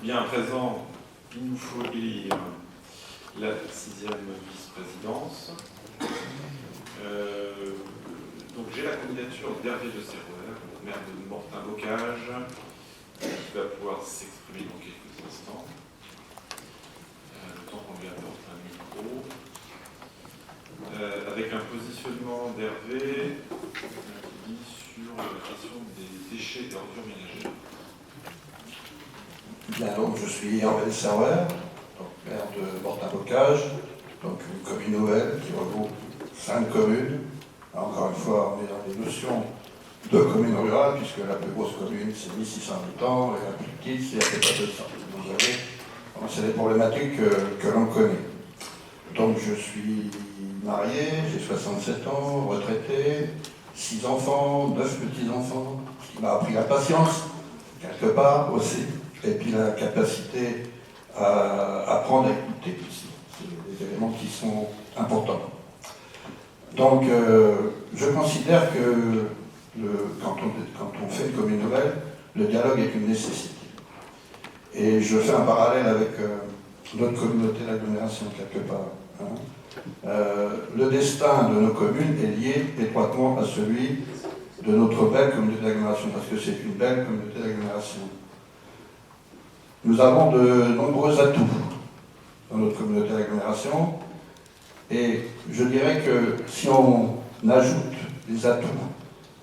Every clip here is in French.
Bien, à présent, il nous faut élire la 6e vice-présidence. Donc j'ai la candidature d'Hervé de Serrouer, maire de Mortain-Bocage, qui va pouvoir s'exprimer dans quelques instants. Le temps qu'on lui apporte un micro. Avec un positionnement d'Hervé qui dit sur la question des déchets et des ordures ménagères. Bien, donc je suis Hervé de Serrouer, maire de Mortain-Bocage, donc une commune nouvelle qui regroupe 5 communes. Encore une fois, on est dans les notions de communes rurales, puisque la plus grosse commune, c'est 1600 habitants, et la plus petite, c'est à peu près 200. Vous voyez, c'est des problématiques que l'on connaît. Donc je suis marié, j'ai 67 ans, retraité, 6 enfants, 9 petits-enfants, ce qui m'a appris la patience, quelque part aussi, et puis la capacité à apprendre à écouter aussi. C'est des éléments qui sont importants. Donc, je considère que quand on fait une commune nouvelle, le dialogue est une nécessité. Et je fais un parallèle avec notre communauté d'agglomération, quelque part. Le destin de nos communes est lié étroitement à celui de notre belle communauté d'agglomération, parce que c'est une belle communauté d'agglomération. Nous avons de nombreux atouts dans notre communauté d'agglomération. Et je dirais que si on ajoute les atouts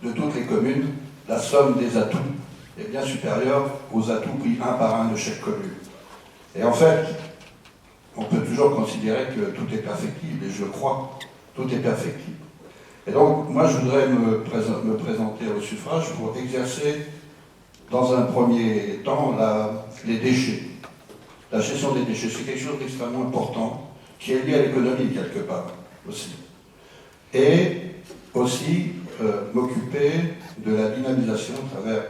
de toutes les communes, la somme des atouts est bien supérieure aux atouts pris un par un de chaque commune. Et en fait, on peut toujours considérer que tout est perfectible, et je crois, tout est perfectible. Et donc, moi, je voudrais me présenter au suffrage pour exercer, dans un premier temps, les déchets. La gestion des déchets, c'est quelque chose d'extrêmement important, qui est lié à l'économie quelque part aussi. Et aussi m'occuper de la dynamisation à travers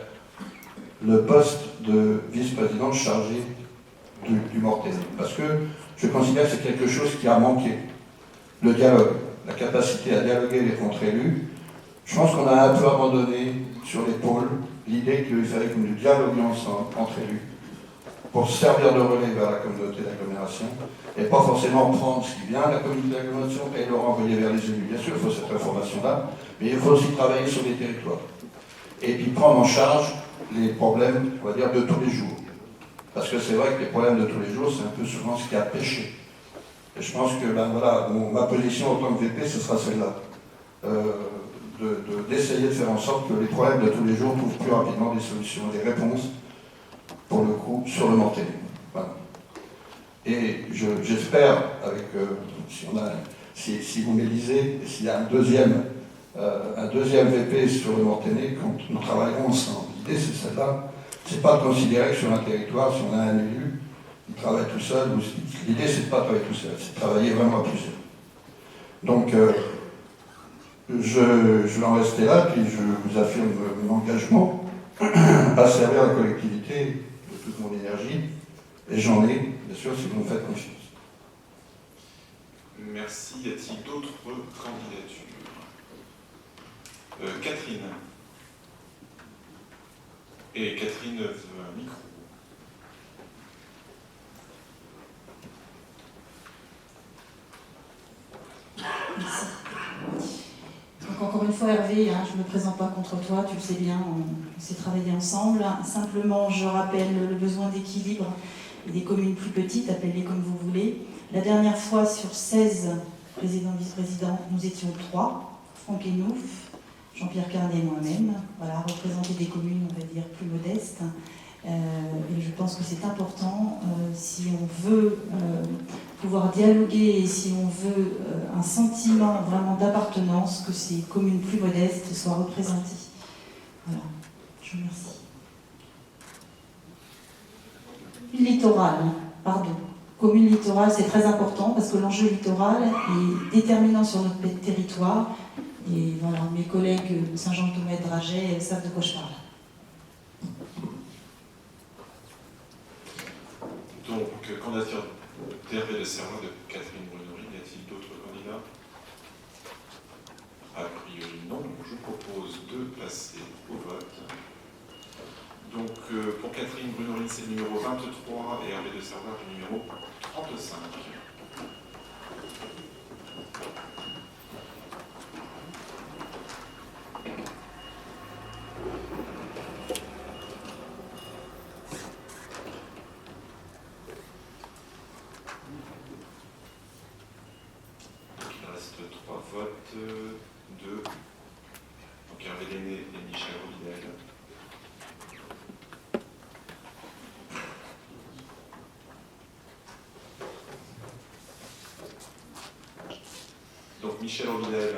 le poste de vice-président chargé du Mortaine. Parce que je considère que c'est quelque chose qui a manqué. Le dialogue, la capacité à dialoguer entre élus. Je pense qu'on a un peu abandonné sur l'épaule l'idée qu'il fallait que nous dialoguions ensemble, entre élus, pour servir de relais vers la communauté d'agglomération, et pas forcément prendre ce qui vient de la communauté d'agglomération et le renvoyer vers les élus. Bien sûr, il faut cette information-là, mais il faut aussi travailler sur les territoires. Et puis prendre en charge les problèmes, on va dire, de tous les jours. Parce que c'est vrai que les problèmes de tous les jours, c'est un peu souvent ce qui a péché. Et je pense que ma position en tant que VP, ce sera celle-là. D'essayer de faire en sorte que les problèmes de tous les jours trouvent plus rapidement des solutions, des réponses, pour le coup, sur le Mortaine. Voilà. Et j'espère, avec si vous m'élisez, s'il y a un deuxième VP sur le Mortaine, quand nous travaillerons ensemble. L'idée, c'est celle-là. C'est pas de considérer que sur un territoire, si on a un élu, il travaille tout seul. L'idée, c'est de pas travailler tout seul, c'est de travailler vraiment à plusieurs. Donc, je vais en rester là, puis je vous affirme mon engagement à servir la collectivité de toute mon énergie, et j'en ai, bien sûr, si vous me faites confiance. Merci. Y a-t-il d'autres candidatures? Catherine. Et Catherine veut un micro. Merci. Donc encore une fois Hervé, je ne me présente pas contre toi, tu le sais bien, on s'est travaillé ensemble. Simplement, je rappelle le besoin d'équilibre et des communes plus petites, appelez-les comme vous voulez. La dernière fois, sur 16 présidents, vice-présidents, nous étions 3, Franck Enouf, Jean-Pierre Carnet et moi-même, voilà, représenter des communes, on va dire, plus modestes. Et je pense que c'est important, si on veut pouvoir dialoguer et si on veut un sentiment vraiment d'appartenance, que ces communes plus modestes soient représentées. Voilà, je vous remercie. Littoral, pardon. Commune littorale, c'est très important parce que l'enjeu littoral est déterminant sur notre territoire. Et voilà, mes collègues de Saint-Jean-de-Thomay-Draget savent de quoi je parle. Donc, candidature d'Hervé de Serrouer de Catherine Brunery. Y a-t-il d'autres candidats? A priori non. Je vous propose de passer au vote. Donc, pour Catherine Brunorine, c'est le numéro 23 et Hervé de Servoire, le numéro 35. Il reste 3 votes, 2. Donc Hervé Lenné et Michel Rovidel. Donc Michel Rovidel,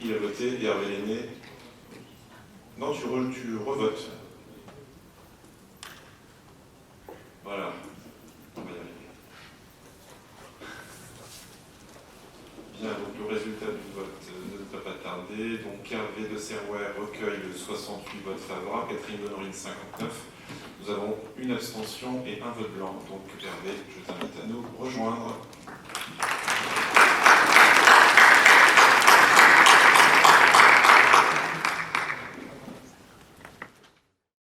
il a voté, et Hervé Lenné. Non, tu revotes. Voilà. On va y arriver. Bien, donc le résultat du vote ne va pas tarder. Donc Hervé de Servoire recueille 68 votes favorables, Catherine Brunorine 59. Nous avons une abstention et un vote blanc. Donc Hervé, je t'invite à nous rejoindre.